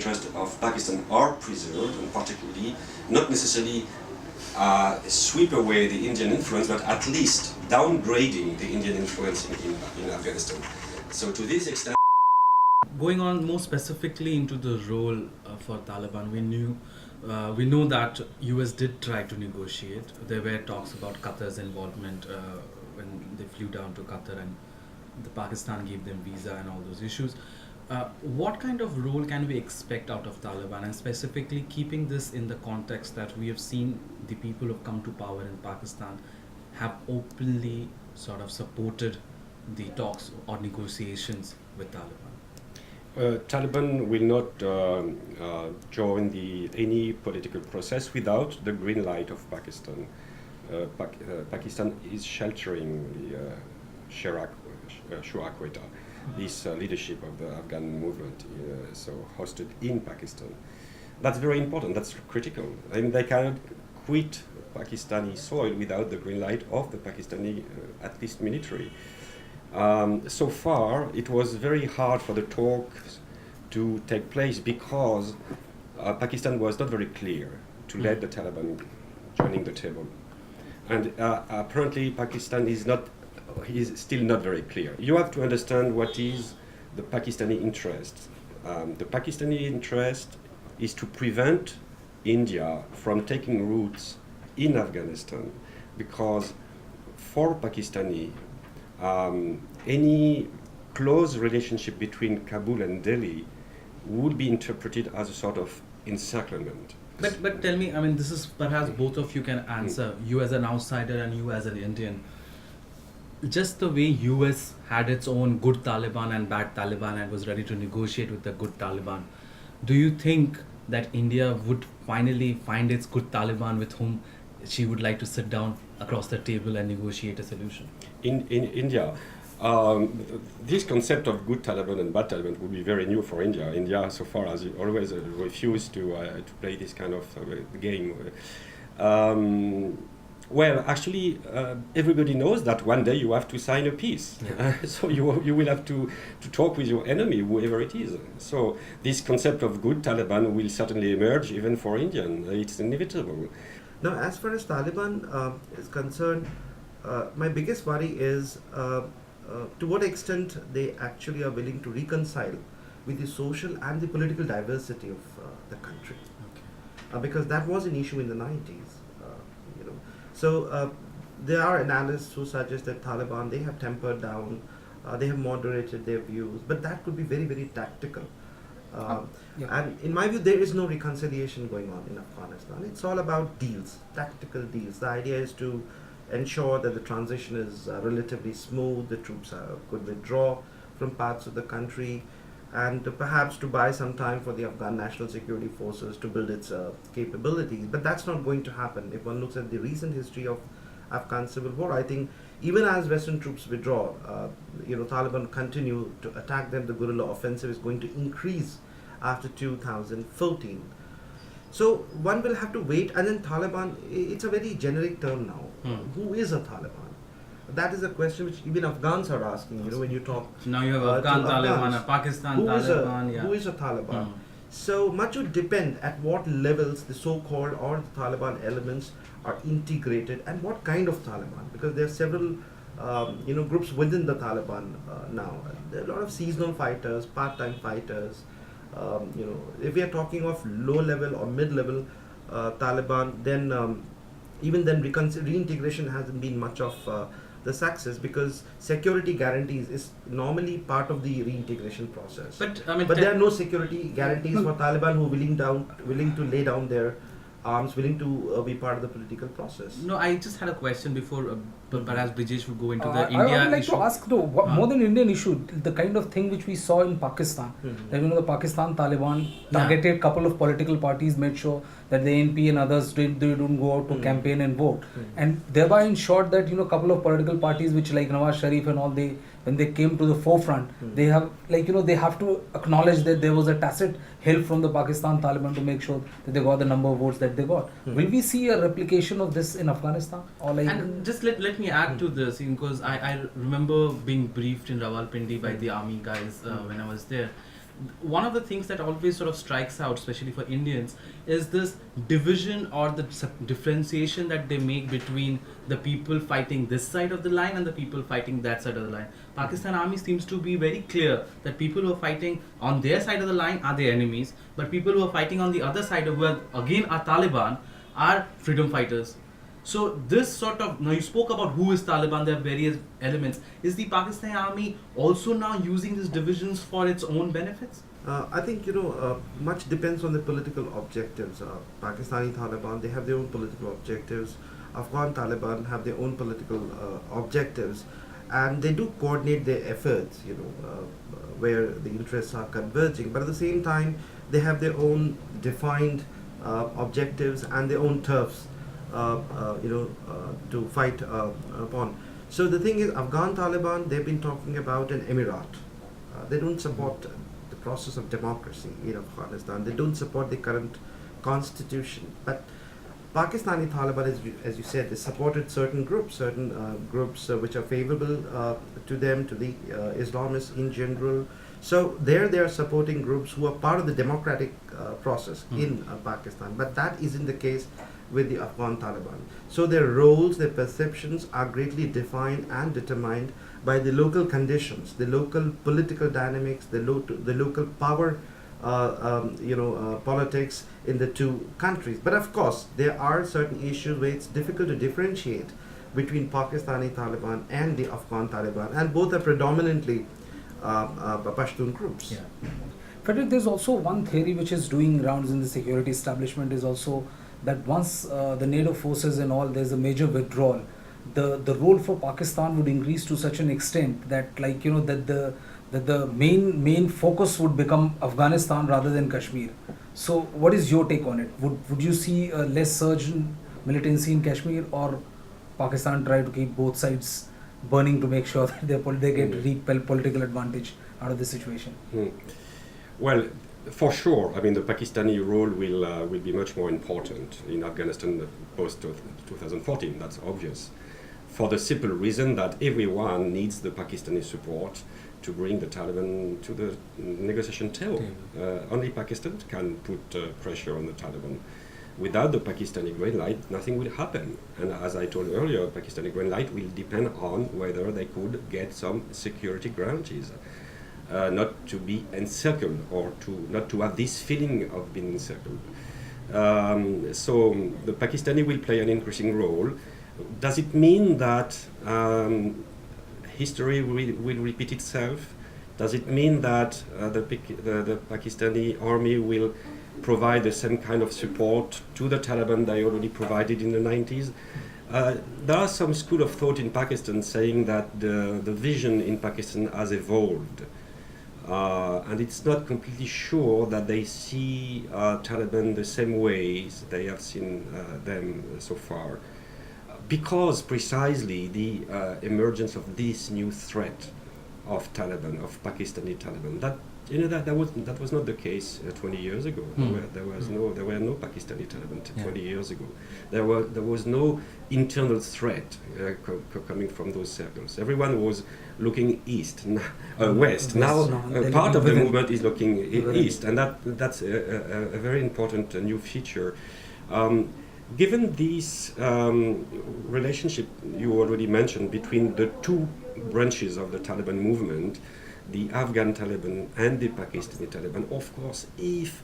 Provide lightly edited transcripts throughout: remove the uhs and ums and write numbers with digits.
interests of Pakistan are preserved, and particularly not necessarily sweep away the Indian influence, but at least downgrading the Indian influence in Afghanistan. So to this extent, going on more specifically into the role for Taliban, we know that US did try to negotiate. There were talks about Qatar's involvement when they flew down to Qatar, and the Pakistan gave them visa and all those issues. What kind of role can we expect out of Taliban, and specifically keeping this in the context that we have seen the people who have come to power in Pakistan have openly sort of supported the talks or negotiations with Taliban? Taliban will not join any political process without the green light of Pakistan. Pakistan is sheltering the Shura Quetta, this leadership of the Afghan movement, so hosted in Pakistan. That's very important, that's critical. I mean, they cannot quit Pakistani soil without the green light of the Pakistani, at least military. So far, it was very hard for the talks to take place because Pakistan was not very clear to let the Taliban joining the table. And apparently Pakistan is still not very clear. You have to understand what is the Pakistani interest. The Pakistani interest is to prevent India from taking roots in Afghanistan, because for Pakistani, any close relationship between Kabul and Delhi would be interpreted as a sort of encirclement. But tell me, I mean, this is perhaps both of you can answer, you as an outsider and you as an Indian. Just the way US had its own good Taliban and bad Taliban and was ready to negotiate with the good Taliban, do you think that India would finally find its good Taliban with whom she would like to sit down across the table and negotiate a solution? In India, this concept of good Taliban and bad Taliban would be very new for India. India, so far as always, refused to play this kind of game. Well, actually, everybody knows that one day you have to sign a peace. Yeah. So you will have to talk with your enemy, whoever it is. So this concept of good Taliban will certainly emerge even for Indian. It's inevitable. Now, as far as Taliban is concerned, my biggest worry is to what extent they actually are willing to reconcile with the social and the political diversity of the country. Okay. Because that was an issue in the 90s. So there are analysts who suggest that Taliban, they have tempered down, they have moderated their views, but that could be very, very tactical. And in my view, there is no reconciliation going on in Afghanistan. It's all about deals, tactical deals. The idea is to ensure that the transition is relatively smooth, the troops could withdraw from parts of the country, and perhaps to buy some time for the Afghan National Security Forces to build its capabilities. But that's not going to happen. If one looks at the recent history of Afghan civil war, I think even as Western troops withdraw, Taliban continue to attack them. The guerrilla offensive is going to increase after 2014. So one will have to wait. And then Taliban, it's a very generic term now. Who is a Taliban? That is a question which even Afghans are asking, when you talk. Now you have Afghan Taliban, a Pakistan Taliban. Who is a Taliban? So much would depend at what levels the so-called or the Taliban elements are integrated, and what kind of Taliban, because there are several groups within the Taliban now. There are a lot of seasonal fighters, part-time fighters. If we are talking of low-level or mid-level Taliban, then even then reintegration hasn't been much of the success, because security guarantees is normally part of the reintegration process. But there are no security guarantees for Taliban who are willing to lay down their arms, willing to be part of the political process. No, I just had a question before, perhaps Brijesh would go into the India I would like issue. to ask though, more than Indian issue, the kind of thing which we saw in Pakistan, that the Pakistan Taliban targeted couple of political parties, made sure that the ANP and others they don't go out to campaign and vote, and thereby ensured that couple of political parties which like Nawaz Sharif and all, when they came to the forefront, they have they have to acknowledge that there was a tacit help from the Pakistan Taliban to make sure that they got the number of votes that they got. Will we see a replication of this in Afghanistan? Or And just let me add to this, because I remember being briefed in Rawalpindi by the army guys when I was there, one of the things that always sort of strikes out, especially for Indians, is this division or the differentiation that they make between the people fighting this side of the line and the people fighting that side of the line. Pakistan army seems to be very clear that people who are fighting on their side of the line are their enemies, but people who are fighting on the other side, who are again are Taliban, are freedom fighters. So this sort of, now you spoke about who is Taliban, there are various elements. Is the Pakistani army also now using these divisions for its own benefits? I think, much depends on the political objectives. Pakistani Taliban, they have their own political objectives. Afghan Taliban have their own political objectives. And they do coordinate their efforts, where the interests are converging. But at the same time, they have their own defined objectives and their own turfs. To fight upon. So the thing is, Afghan Taliban, they've been talking about an emirat. They don't support the process of democracy in Afghanistan. They don't support the current constitution. But Pakistani Taliban, as you said, they supported certain groups which are favorable to them, to the Islamists in general. So they are supporting groups who are part of the democratic process in Pakistan. But that isn't the case with the Afghan Taliban. So their roles, their perceptions are greatly defined and determined by the local conditions, the local political dynamics, the local power, politics in the two countries. But of course, there are certain issues where it's difficult to differentiate between Pakistani Taliban and the Afghan Taliban, and both are predominantly Pashtun groups. Yeah. Frederick, there's also one theory which is doing rounds in the security establishment is also that once the NATO forces and all, there's a major withdrawal, the role for Pakistan would increase to such an extent that that the main focus would become Afghanistan rather than Kashmir. So what is your take on it? Would you see a less surge in militancy in Kashmir, or Pakistan try to keep both sides burning to make sure that they get political advantage out of the situation? Well, for sure. I mean, the Pakistani role will be much more important in Afghanistan post 2014. That's obvious, for the simple reason that everyone needs the Pakistani support to bring the Taliban to the negotiation table. Only Pakistan can put pressure on the Taliban. Without the Pakistani green light, nothing will happen. And as I told earlier, Pakistani green light will depend on whether they could get some security guarantees. Not to be encircled, or not to have this feeling of being encircled. So the Pakistani will play an increasing role. Does it mean that history will repeat itself? Does it mean that the Pakistani army will provide the same kind of support to the Taliban they already provided in the 90s? There are some school of thought in Pakistan saying that the vision in Pakistan has evolved. And it's not completely sure that they see Taliban the same way they have seen them so far, because precisely the emergence of this new threat of Taliban, of Pakistani Taliban, that was not the case 20 years ago. There were no Pakistani Taliban 20 years ago. There was no internal threat coming from those circles. Everyone was looking west. Now part of the movement is looking east, and that's a very important new feature. Given this relationship you already mentioned between the two branches of the Taliban movement, the Afghan Taliban and the Pakistani Taliban, of course, if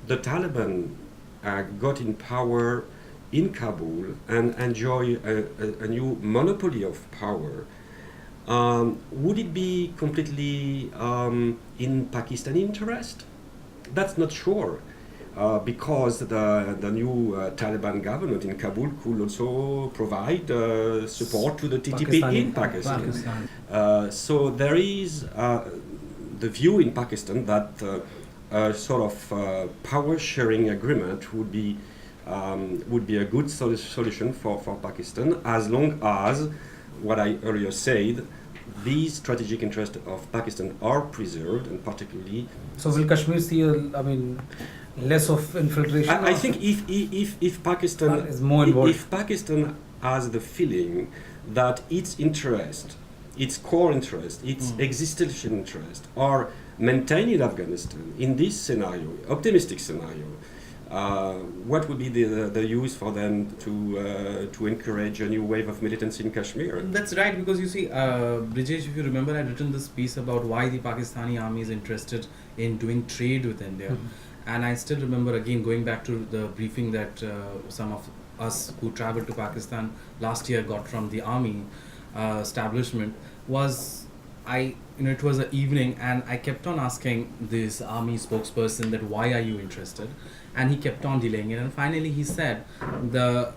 the Taliban got in power in Kabul and enjoy a new monopoly of power, would it be completely in Pakistani interest? That's not sure, because the new Taliban government in Kabul could also provide support to the TTP in Pakistan. So there is the view in Pakistan that a sort of power sharing agreement would be a good solution for Pakistan, as long as, what I earlier said, these strategic interests of Pakistan are preserved, and particularly. So will Kashmir see less of infiltration? I think if Pakistan is more involved, if Pakistan has the feeling that its interest, its core interest, its existential interest are maintain in Afghanistan in this scenario, optimistic scenario? What would be the use for them to encourage a new wave of militancy in Kashmir? That's right, because you see, Brijesh, if you remember, I'd written this piece about why the Pakistani army is interested in doing trade with India. And I still remember, again, going back to the briefing that some of us who traveled to Pakistan last year got from the army establishment, was it was an evening, and I kept on asking this army spokesperson that why are you interested, and he kept on delaying it, and finally he said the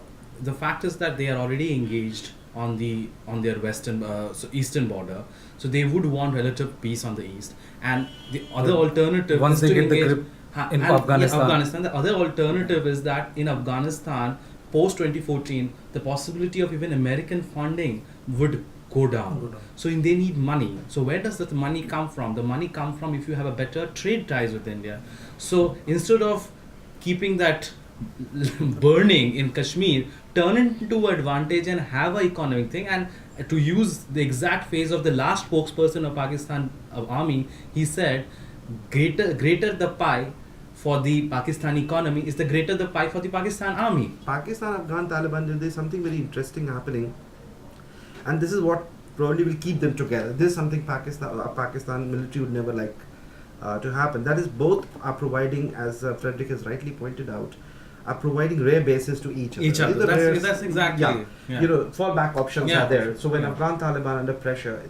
fact is that they are already engaged on their western eastern border, so they would want relative peace on the east, and the other alternative once is they to get the engage, grip in Afghanistan. The other alternative is that in Afghanistan post 2014 the possibility of even American funding would go down. So they need money. So where does that money come from? The money come from if you have a better trade ties with India. So instead of keeping that burning in Kashmir, turn it into advantage and have an economic thing. And to use the exact phrase of the last spokesperson of Pakistan army, he said, greater the pie for the Pakistan economy is the greater the pie for the Pakistan army. Pakistan, Afghan, Taliban, there's something very interesting happening. And this is what probably will keep them together. This is something Pakistan military would never like to happen. That is, both are providing, as Frederick has rightly pointed out, are providing rare bases to each other. That's exactly. Yeah. Fallback options are there. So when Afghan Taliban under pressure,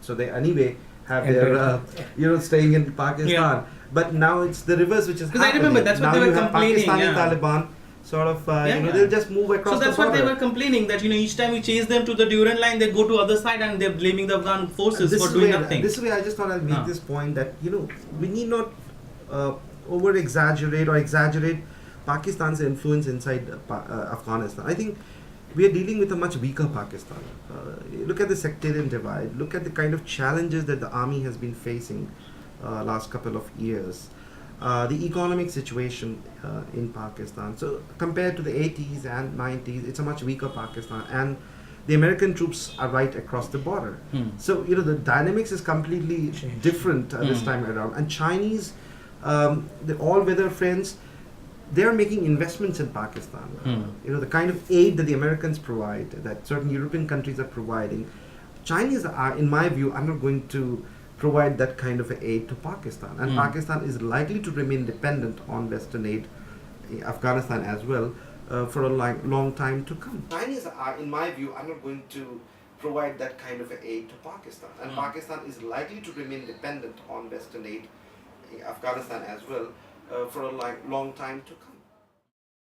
they anyway have their staying in Pakistan. Yeah. But now it's the reverse which is happening. I remember that's what now they were you have complaining. Pakistani Taliban sort of, they'll just move across the border. So that's what they were complaining, that each time we chase them to the Durand line, they go to other side and they're blaming the Afghan forces for doing nothing. This way, I just thought I'll make this point that we need not over exaggerate or exaggerate Pakistan's influence inside Afghanistan. I think we are dealing with a much weaker Pakistan. Look at the sectarian divide. Look at the kind of challenges that the army has been facing last couple of years. The economic situation in Pakistan. So compared to the 80s and 90s, it's a much weaker Pakistan, and the American troops are right across the border. So the dynamics is completely different this time around. And Chinese, the all-weather friends, they are making investments in Pakistan. The kind of aid that the Americans provide, that certain European countries are providing, Chinese are, in my view, are not going to provide that kind of aid to Pakistan. And Pakistan is likely to remain dependent on Western aid, Afghanistan as well, for a long time to come. Chinese are, in my view, are not going to provide that kind of aid to Pakistan. And Pakistan is likely to remain dependent on Western aid, Afghanistan as well, for a long time to come.